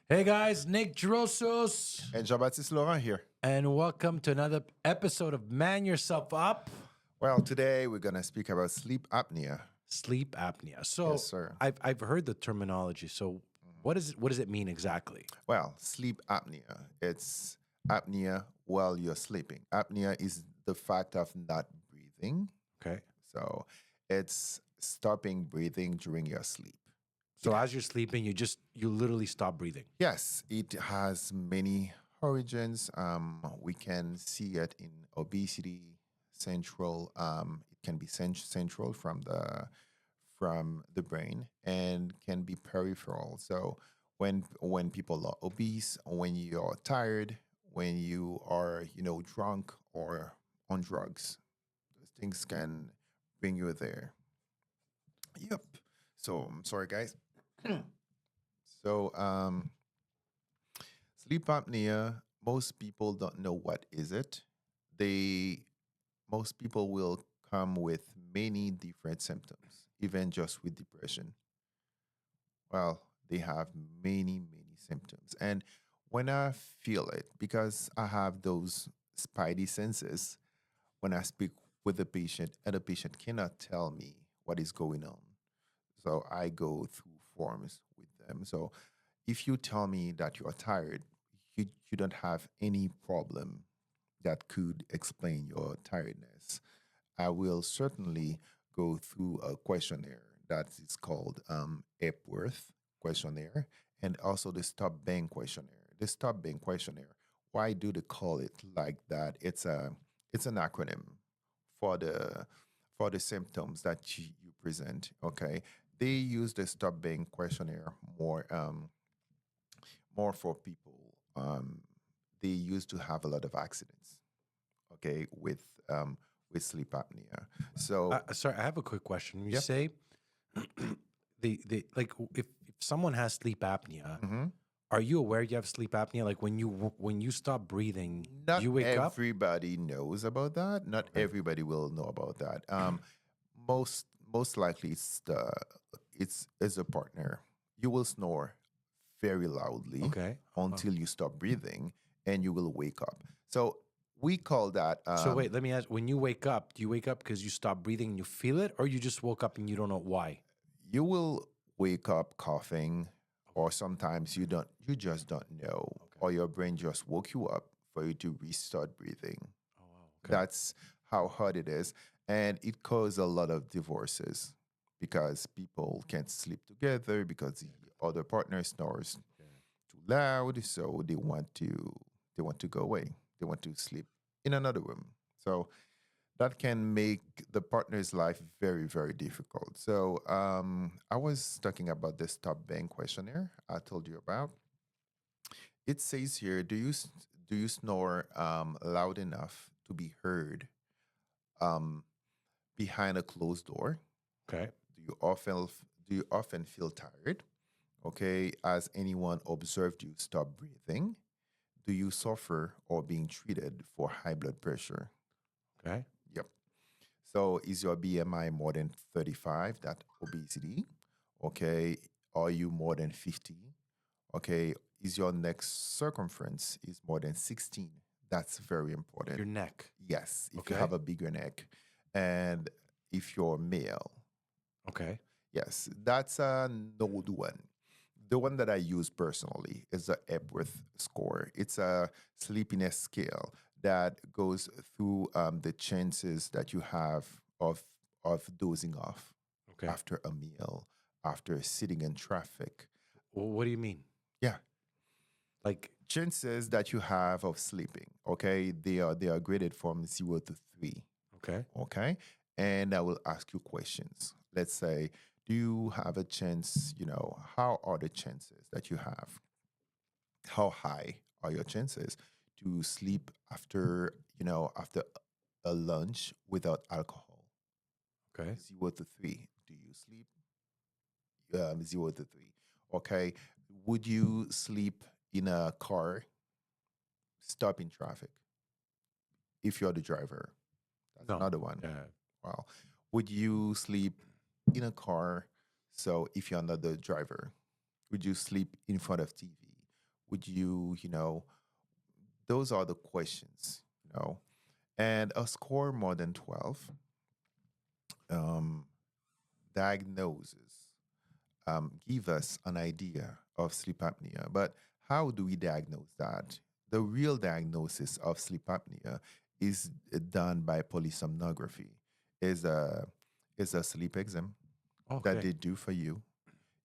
Hey guys, Nick Drossos, And Jean-Baptiste Laurent here. and welcome to another episode of Man Yourself Up, Well, today we're going to speak about sleep apnea. sleep apnea. Yes, So sir. I've heard the terminology. So what does it mean exactly? Well, sleep apnea. It's apnea while you're sleeping. Apnea is the fact of not breathing. Okay. So it's stopping breathing during your sleep. So as you're sleeping, you literally stop breathing. Yes, it has many origins. We can see it in obesity, central. It can be central from the brain and can be peripheral. So when people are obese, when you're tired, when you are drunk or on drugs, those things can bring you there. Yep. So I'm sorry, guys. So sleep apnea, most people don't know what is it. They Most people will come with many different symptoms, even just with depression. Well, they have many symptoms. And when I feel it, because I have those spidey senses, when I speak with the patient, and the patient cannot tell me what is going on. So I go through forms with them. So if you tell me that you are tired, you don't have any problem that could explain your tiredness. I will certainly go through a questionnaire that is called Epworth questionnaire and also the Stop Bang questionnaire. The Stop Bang questionnaire. Why do they call it like that? It's an acronym for the symptoms that you present. Okay, they use the Stop Bang questionnaire more for people. They used to have a lot of accidents. Okay, with sleep apnea. So Sorry, I have a quick question. You yep. say the like if someone has sleep apnea, hmm are you aware you have sleep apnea? Like when you stop breathing, do Not you wake up? everybody knows about that. Not Okay. everybody will know about that. Most likely it's a partner. You will snore very loudly Okay. until you stop breathing, and you will wake up. So we call that. So wait, let me ask. When you wake up, do you wake up because you stop breathing and you feel it, or you just woke up and you don't know why? You will wake up coughing, or sometimes you just don't know, Okay. or your brain just woke you up for you to restart breathing. Oh wow. Okay. That's how hard it is. And it causes a lot of divorces because people can't sleep together because the other partner snores Yeah. too loud. So they want to go away. They want to sleep in another room. So that can make the partner's life very difficult. So I was talking about the Stop Bang questionnaire I told you about. It says here, do you snore loud enough to be heard um, behind a closed door? Okay. Do you often do you often feel tired? Okay, has anyone observed you stop breathing? Do you suffer or being treated for high blood pressure? Okay. Yep. So is your BMI more than 35? That obesity. Okay. Are you more than 50? Okay. Is your neck circumference is more than 16? That's very important. Your neck. Yes, if you Okay. have a bigger neck. And if you're male. Okay. Yes, that's an old one. The one that I use personally is the Epworth score. It's a sleepiness scale that goes through the chances that you have of dozing off Okay. after a meal, after sitting in traffic. Well, what do you mean? Yeah, Like chances that you have of sleeping. Okay, they are graded from 0 to 3. okay. Okay, and I will ask you questions. Let's say, do you have a chance? How are the chances that you have? How high are your chances to sleep after a lunch without alcohol? Okay. 0 to 3. Do you sleep 0 to 3? Okay. Would you sleep in a car, stop in traffic if you're the driver? That's No. another one. Yeah. Wow. Would you sleep in a car? So if you're not the driver, would you sleep in front of TV? Would you, those are the questions, And a score more than 12 um, diagnoses give us an idea of sleep apnea. But how do we diagnose that? The real diagnosis of sleep apnea is done by polysomnography. Is a is a sleep exam that Okay. they do for you.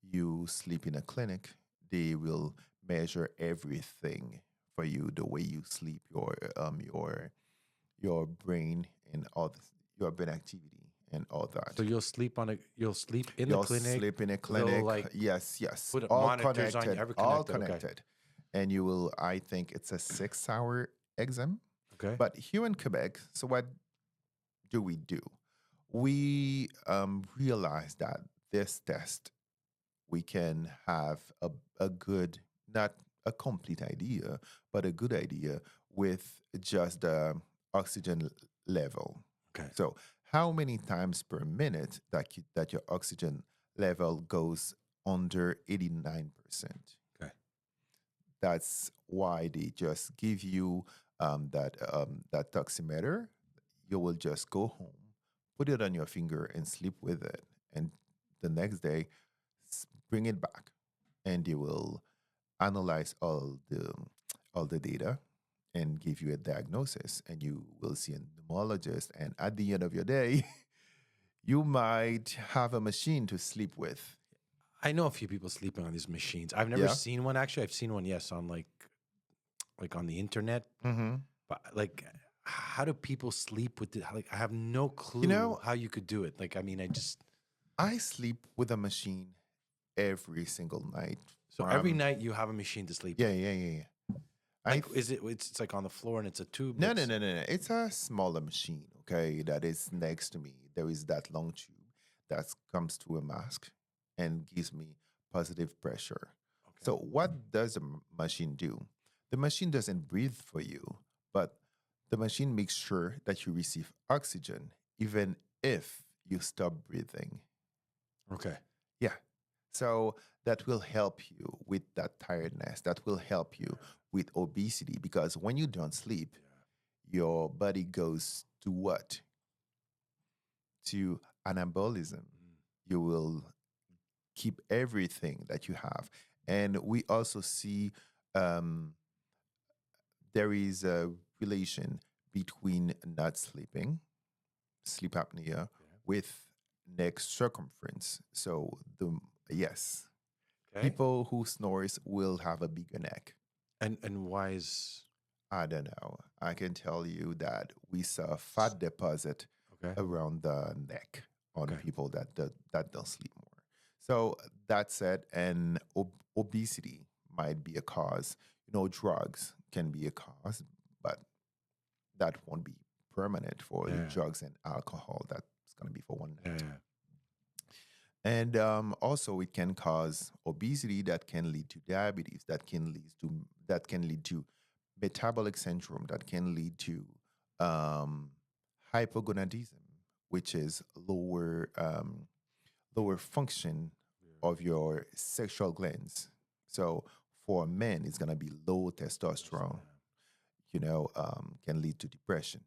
You sleep in a clinic. They will measure everything for you, the way you sleep, your brain and your brain activity and all So that. you'll sleep in the You'll clinic. sleep in a They'll clinic. like Yes, yes. put All monitors on you, connected. ever All connected. Okay. connected. And you will, I think it's a 6 hour exam. Okay. But here in Quebec, so what do we do? We realize that this test, we can have a good, not a complete idea, but a good idea with just the oxygen level. Okay. So, how many times per minute that your oxygen level goes under 89%? Okay. That's why they just give you that oximeter. You will just go home, put it on your finger, and sleep with it. And the next day, bring it back, and they will analyze all the data and give you a diagnosis. And you will see a pneumologist. And at the end of your day, you might have a machine to sleep with. I know a few people sleeping on these machines. I've never Yeah. seen one actually. I've seen one, yes, on like on the internet. Mm-hmm. But like, how do people sleep with it? Like, I have no clue You know, how you could do it. Like, I mean, I sleep with a machine every single night. so every night you have a machine to sleep Yeah, with. yeah, yeah, yeah. Like, it's like on the floor and it's a tube. No, no, no, no, no. It's a smaller machine, okay, that is next to me. There is that long tube that comes to a mask and gives me positive pressure. Okay. So, what does the machine do? The machine doesn't breathe for you, but the machine makes sure that you receive oxygen even if you stop breathing. Okay. Yeah. So that will help you with that tiredness. That will help you with obesity because when you don't sleep, your body goes to what? To anabolism. You will keep everything that you have. And we also see um, there is a relation between not sleeping, sleep apnea, with neck circumference. So yes, Okay. people who snores will have a bigger neck. And why is I don't know. I can tell you that we saw fat deposit okay? around the neck on Okay. people that don't sleep more. So that said, and obesity might be a cause. Drugs can be a cause, but that won't be permanent for the Yeah. drugs and alcohol. That's going to be for one Yeah. night. Yeah. And also, it can cause obesity that can lead to diabetes, that can lead to metabolic syndrome, that can lead to um, hypogonadism, which is lower function of your sexual glands. So for men, it's gonna be low testosterone. Can lead to depression.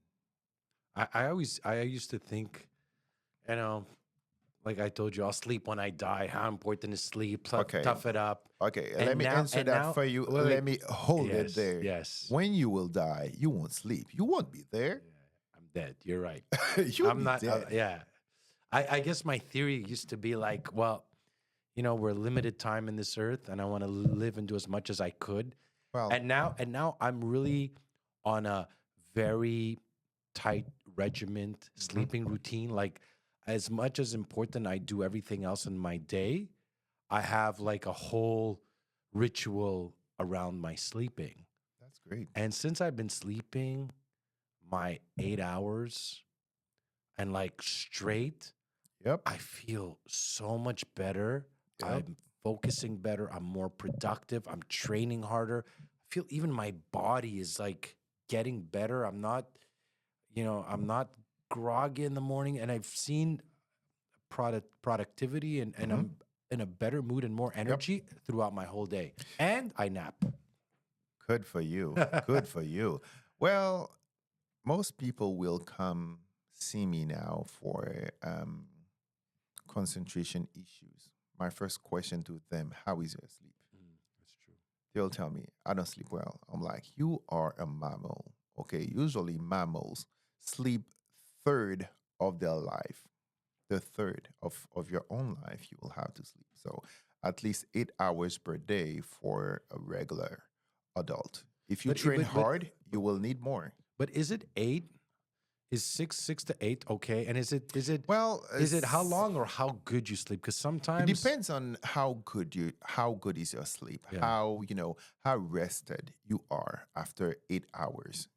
I used to think, you know, like I told you, I'll sleep when I die. How important is sleep? Okay. Tough it up. Okay, And let me now- answer and that now- for you. wait, Let wait. me hold it Yes, there. yes. When you will die, you won't sleep. You won't be there. I'm dead. You're right. You'll I'm be not. dead. Yeah. I guess my theory used to be like, well, we're limited time in this earth, and I want to live and do as much as I could. Well, And now I'm really on a very tight regiment sleeping routine. Like, as much as important I do everything else in my day, I have like a whole ritual around my sleeping. that's great. And since I've been sleeping my 8 hours and like straight, Yep. I feel so much better. Yep. I'm focusing better. I'm more productive. I'm training harder. I feel even my body is like getting better. I'm not groggy in the morning, and I've seen productivity and I'm in a better mood and more energy throughout my whole day. And I nap. Good for you. Good for you. Well, most people will come see me now for concentration issues. My first question to them, how is your sleep? That's true. They'll tell me, I don't sleep well. I'm like, you are a mammal. Okay, usually mammals sleep third of their life. The third of your own life you will have to sleep. So at least 8 hours per day for a regular adult. If you But it, train hard, you will need more. but is it 8? Is 6 to 8 okay? And Well, is it how long or how good you sleep? Because it sometimes, depends on how good is your sleep, yeah, how rested you are after 8 hours.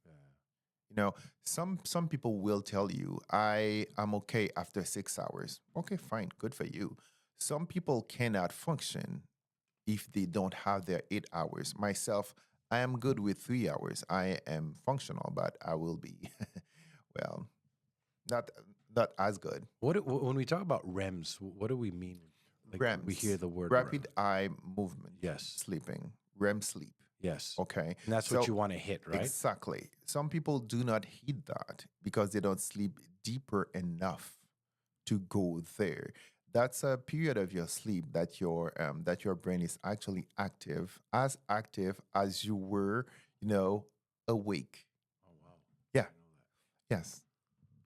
Some people will tell you I am okay after 6 hours. Okay, fine, good for you. Some people cannot function if they don't have their 8 hours. Myself, I am good with 3 hours. I am functional, but I will be well, not not as good. when we talk about REMs, what do we mean? Like we hear REMs, the word rapid eye movement, Yes, sleeping, REM sleep. yes, Okay. and that's what So you want to hit, right? exactly. Some people do not hit that because they don't sleep deeper enough to go there. That's a period of your sleep that your brain is actually active as you were, awake. Oh wow, I Yeah. didn't know Yes.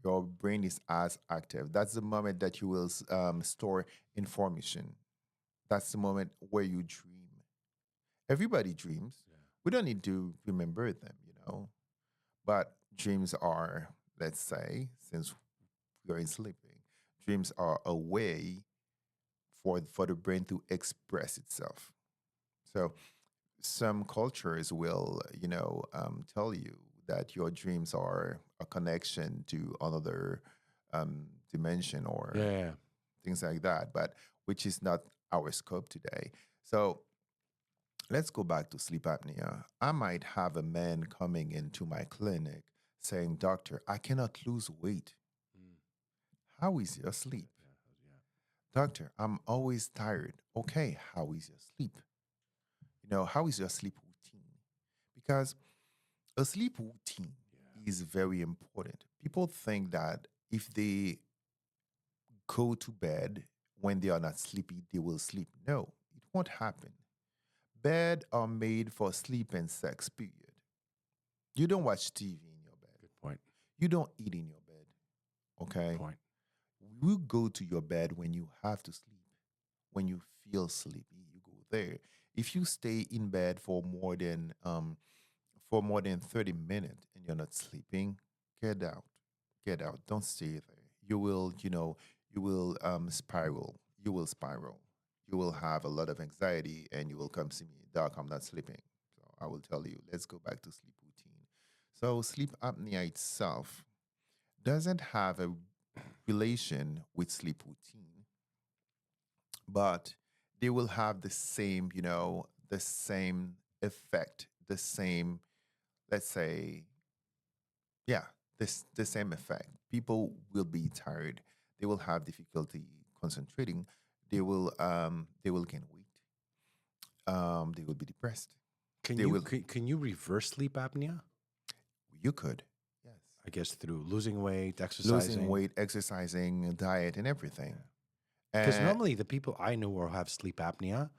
Your brain is as active. That's the moment that you will store information. That's the moment where you dream. Everybody dreams. that. We don't need to remember them. But dreams are, let's say, since we are in sleeping, dreams are a way for the brain to express itself. So some cultures will, tell you that your dreams are a connection to another dimension Yeah, or yeah, yeah. things like that, but which is not our scope today. So let's go back to sleep apnea. I might have a man coming into my clinic saying, Doctor, I cannot lose weight. Mm, How is your sleep? yeah, Doctor, I'm always tired. Okay, how is your sleep? How is your sleep routine? Because a sleep routine yeah, is very important. People think that if they go to bed when they are not sleepy, they will sleep. No, it won't happen. Bed are made for sleep and sex, period. You don't watch TV in your bed. good point. You don't eat in your bed. Good Okay? point. You go to your bed when you have to sleep. When you feel sleepy, you go there. If you stay in bed for more than 30 minutes and you're not sleeping, get out. Get out. Don't stay there. You will spiral. You will spiral. You will have a lot of anxiety and you will come see me, Doc, I'm not sleeping. So I will tell you, let's go back to sleep routine. So sleep apnea itself doesn't have a relation with sleep routine, but they will have the same effect, the same, let's say, yeah, the same effect. People will be tired. They will have difficulty concentrating. They will gain weight. They will be depressed. Can They you will. can you reverse sleep apnea? You could, yes, I guess through losing weight, losing exercising. weight, exercising, diet, and everything. Because And normally the people I know who have sleep apnea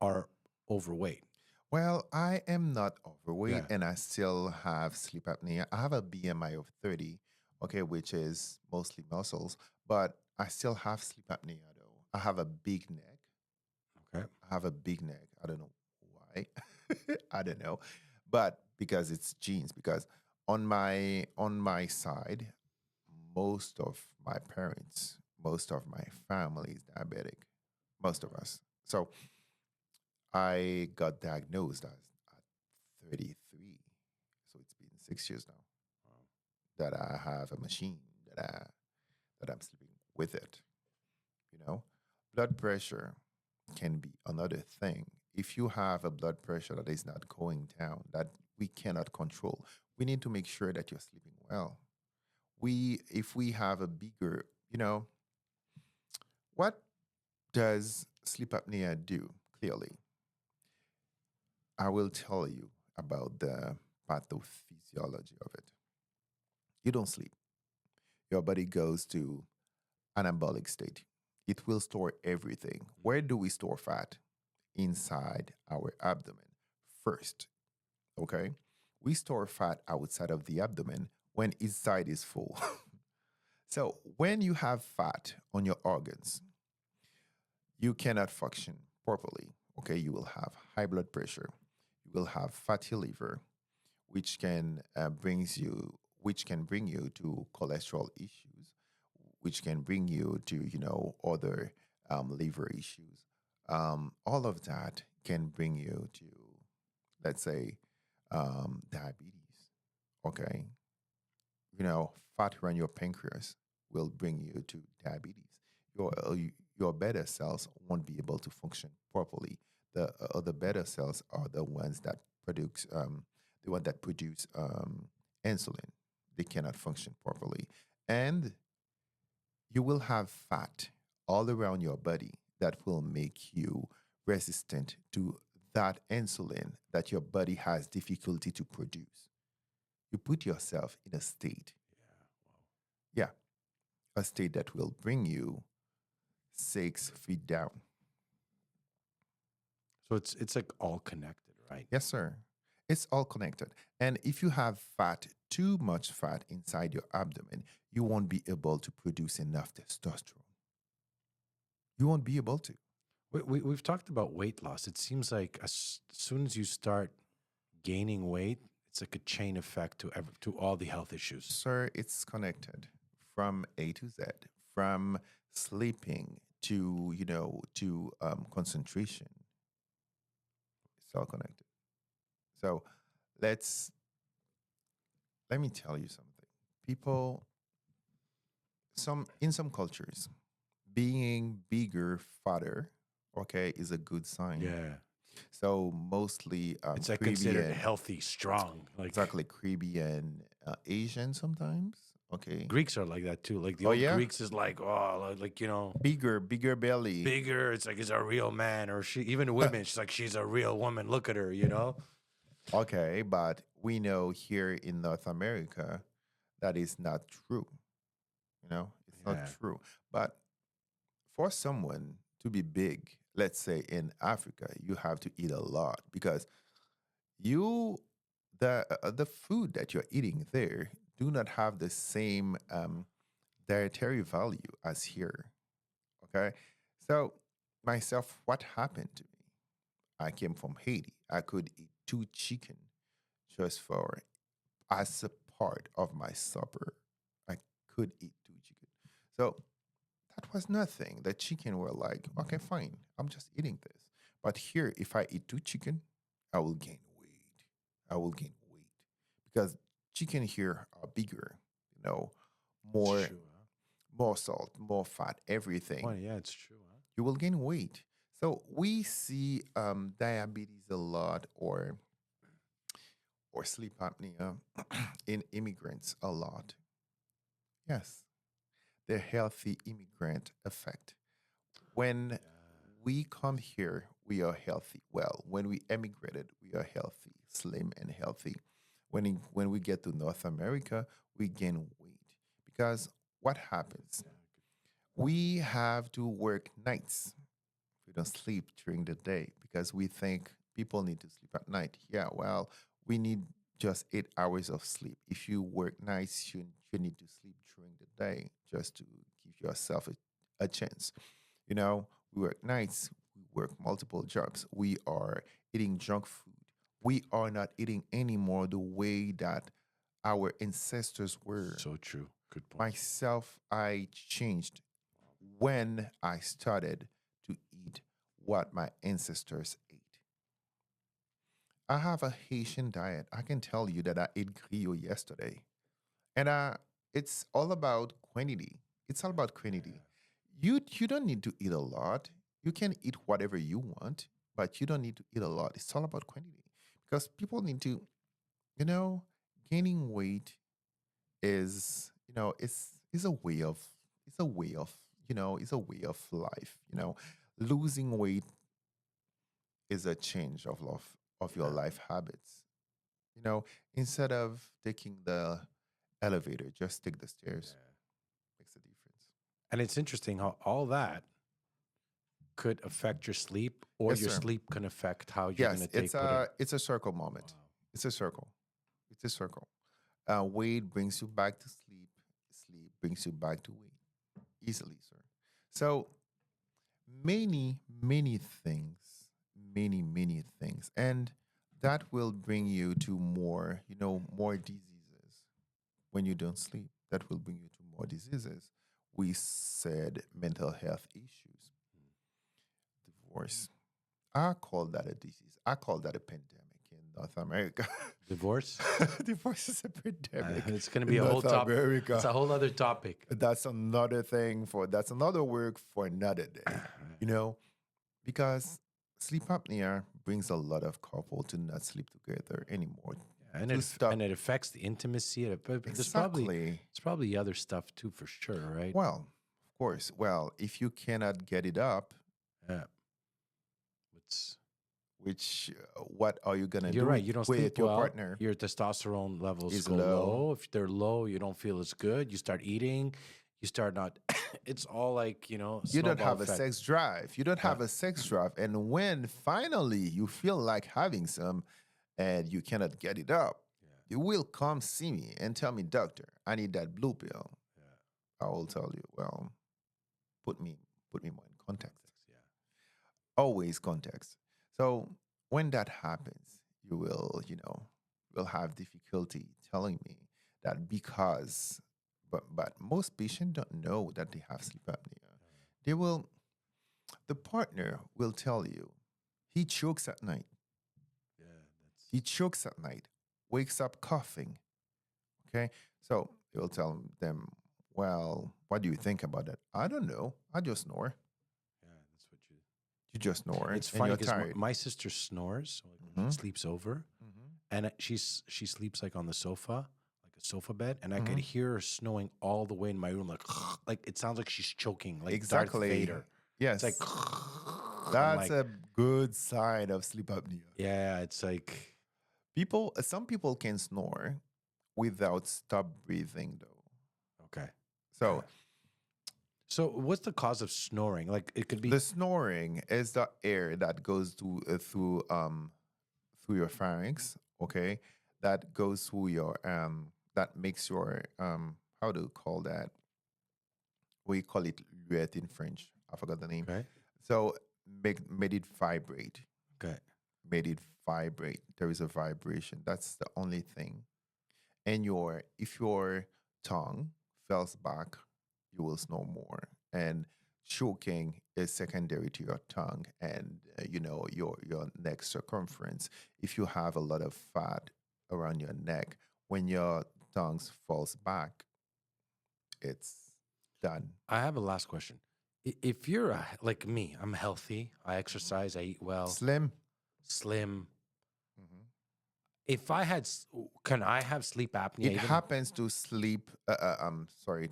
are overweight. well, I am not overweight Yeah. and I still have sleep apnea. I have a BMI of 30, okay, which is mostly muscles, but I still have sleep apnea though. I have a big neck. Okay. I have a big neck. I don't know why. I don't know. But because it's genes, because on my side, most of my parents, most of my family is diabetic. Most of us. So I got diagnosed at 33. So it's been 6 years now Wow. that I have a machine that I'm sleeping with it. You know, blood pressure can be another thing. If you have a blood pressure that is not going down, that we cannot control, we need to make sure that you're sleeping well. If we have a bigger, what does sleep apnea do? Clearly, I will tell you. about the pathophysiology of it. You don't sleep. Your body goes to anabolic state. It will store everything. Where do we store fat? Inside our abdomen first. Okay? We store fat outside of the abdomen when inside is full. So when you have fat on your organs, you cannot function properly. Okay, you will have high blood pressure, you will have fatty liver, which can which can bring you to cholesterol issues, which can bring you to other liver issues. All of that can bring you to, let's say, diabetes. Okay, fat around your pancreas will bring you to diabetes. Your beta cells won't be able to function properly. The other beta cells are the one that produce insulin. They cannot function properly, and you will have fat all around your body that will make you resistant to that insulin that your body has difficulty to produce. You put yourself in a state, yeah, a state that will bring you 6 feet down. So it's like all connected, right? Yes, sir. It's all connected. And if you have fat, too much fat inside your abdomen, you won't be able to produce enough testosterone. You won't be able to. We've talked about weight loss. It seems like as soon as you start gaining weight, it's like a chain effect to all the health issues. Sir, it's connected from A to Z, from sleeping to, concentration. It's all connected. So let's let me tell you something. People, in some cultures, being bigger, fatter, okay, is a good sign. Yeah. So mostly It's like considered Caribbean, healthy, strong. Like exactly, Caribbean, Asian sometimes. Okay. Greeks are like that too. Like the Oh old yeah, Greeks is like, oh, like bigger belly. bigger. It's like he's a real man, or she. Even women, she's like she's a real woman. Look at her. Okay, but we know here in North America that is not true. It's not Yeah. true. But for someone to be big, let's say in Africa, you have to eat a lot because you the food that you're eating there do not have the same dietary value as here. Okay, so myself, what happened to me? I came from Haiti. I could eat 2 chicken just for as a part of my supper. I could eat 2 chicken. So that was nothing. The chicken were like, okay, fine. I'm just eating this. But here, if I eat 2 chicken, I will gain weight. I will gain weight because chicken here are bigger, you know, It's more true. Huh? more salt, more fat, Oh, everything. yeah, it's true. Huh? You will gain weight. So we see diabetes a lot, or sleep apnea in immigrants a lot. Yes, the healthy immigrant effect. When we come here, we are healthy. Well, when we emigrated, we are healthy, slim and healthy. When we get to North America, we gain weight because what happens? We have to work nights. We don't sleep during the day because we think people need to sleep at night. Yeah, well, we need just 8 hours of sleep. If you work nights, you need to sleep during the day just to give yourself a chance. We work nights, we work multiple jobs. We are eating junk food. We are not eating anymore the way that our ancestors were. So true. Good point. Myself, I changed when I started to eat what my ancestors ate. I have a Haitian diet. I can tell you that I ate griot yesterday. And it's all about quantity. It's all about quantity. You don't need to eat a lot. You can eat whatever you want, but you don't need to eat a lot. It's all about quantity. Because people need to, you know, gaining weight is a way of it's a way of life. Losing weight is a change of your Yeah. life habits. You know, instead of taking the elevator, just take the stairs. Yeah. Makes a difference. And it's interesting how all that could affect your sleep, or Yes, your sir. sleep can affect how you're going Yes, to take put it. it's a circle moment. Wow. It's a circle. It's a circle. Weight brings you back to sleep. Sleep brings you back to weight easily, sir. So many things, many things, and that will bring you to more, more diseases when you don't sleep. That will bring you to more diseases. We said mental health issues, divorce. I call that a disease. I call that a pandemic in North America. Divorce? Divorce is a pandemic It's going to be in a whole North top. America. It's a whole other topic. That's another work for another day, you know, because sleep apnea brings a lot of couple to not sleep together anymore. And To stop. it affects the intimacy. But Exactly. there's probably other stuff too, for sure, right? Well, of course. Well, if you cannot get it up, Yeah. It's what are you gonna You're do right. You don't with sleep your well. partner? Your testosterone levels Is go low. low. If they're low, you don't feel as good. You start eating. You start not. It's all like, You don't snowball have a effect. sex drive. You don't Yeah. have a sex drive. And when finally you feel like having some and you cannot get it up, Yeah. you will come see me and tell me, doctor, I need that blue pill. Yeah. I will tell you, well, put me more in context. Yeah. Always context. So when that happens, you will have difficulty telling me that because but most patients don't know that they have sleep apnea. They will The partner will tell you he chokes at night. Yeah. That's. He chokes at night, wakes up coughing. Okay. So you'll tell them, well, what do you think about that? I don't know. I just snore. Yeah. That's what you. You just snore It's and funny you're because tired. my sister snores, so like when Mm-hmm. she sleeps over, Mm-hmm. and she sleeps like on the sofa, like a sofa bed, and I Mm-hmm. could hear her snoring all the way in my room, like like it sounds like she's choking, like Darth Exactly. Vader. It's like, Yes. I'm That's like, a good sign of sleep apnea. yeah, it's like, Some people can snore without stop breathing though. okay. So So what's the cause of snoring? Like it could be. the snoring is the air that goes through your pharynx, okay? That goes through your that makes your how do you call that? We call it luette in French. I forgot the name. Okay. So made it vibrate. Okay. Made it vibrate. There is a vibration. That's the only thing. And if your tongue falls back, you will snore more. And choking is secondary to your tongue and your neck circumference. If you have a lot of fat around your neck, when your tongue falls back, it's done. I have a last question. If you're like me, I'm healthy, I exercise, I eat well, Slim. slim. Mhm. If I had, can I have sleep apnea? It Even happens to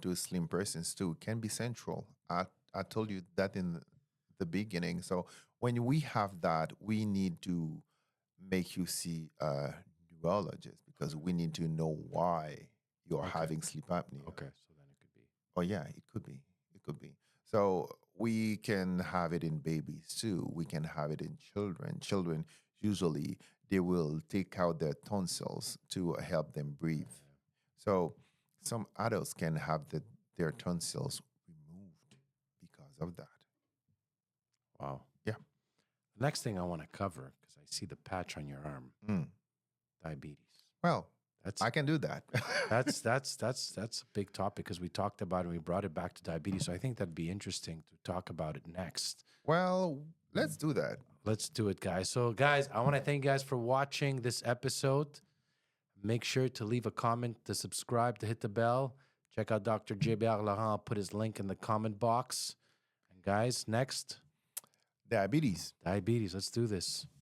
to slim persons too. Can be central. I told you that in the beginning. So when we have that, we need to make you see a neurologist because we need to know why you're Okay. having sleep apnea. Okay, so then it could be. Oh yeah, it could be. It could be. So we can have it in babies too. We can have it in children. Children usually they will take out their tonsils to help them breathe. So some adults can have their tonsils removed because of that. Wow. Yeah. Next thing I want to cover, because I see the patch on your arm, Mm. diabetes. Well, That's I can do that. that's a big topic because we talked about it and we brought it back to diabetes. So I think that'd be interesting to talk about it next. Well, let's do that. Let's do it, guys. So, guys, I want to thank you guys for watching this episode. Make sure to leave a comment, to subscribe, to hit the bell. Check out Dr. JBR Laurent. I'll put his link in the comment box. And guys, next, Diabetes. diabetes. Let's do this.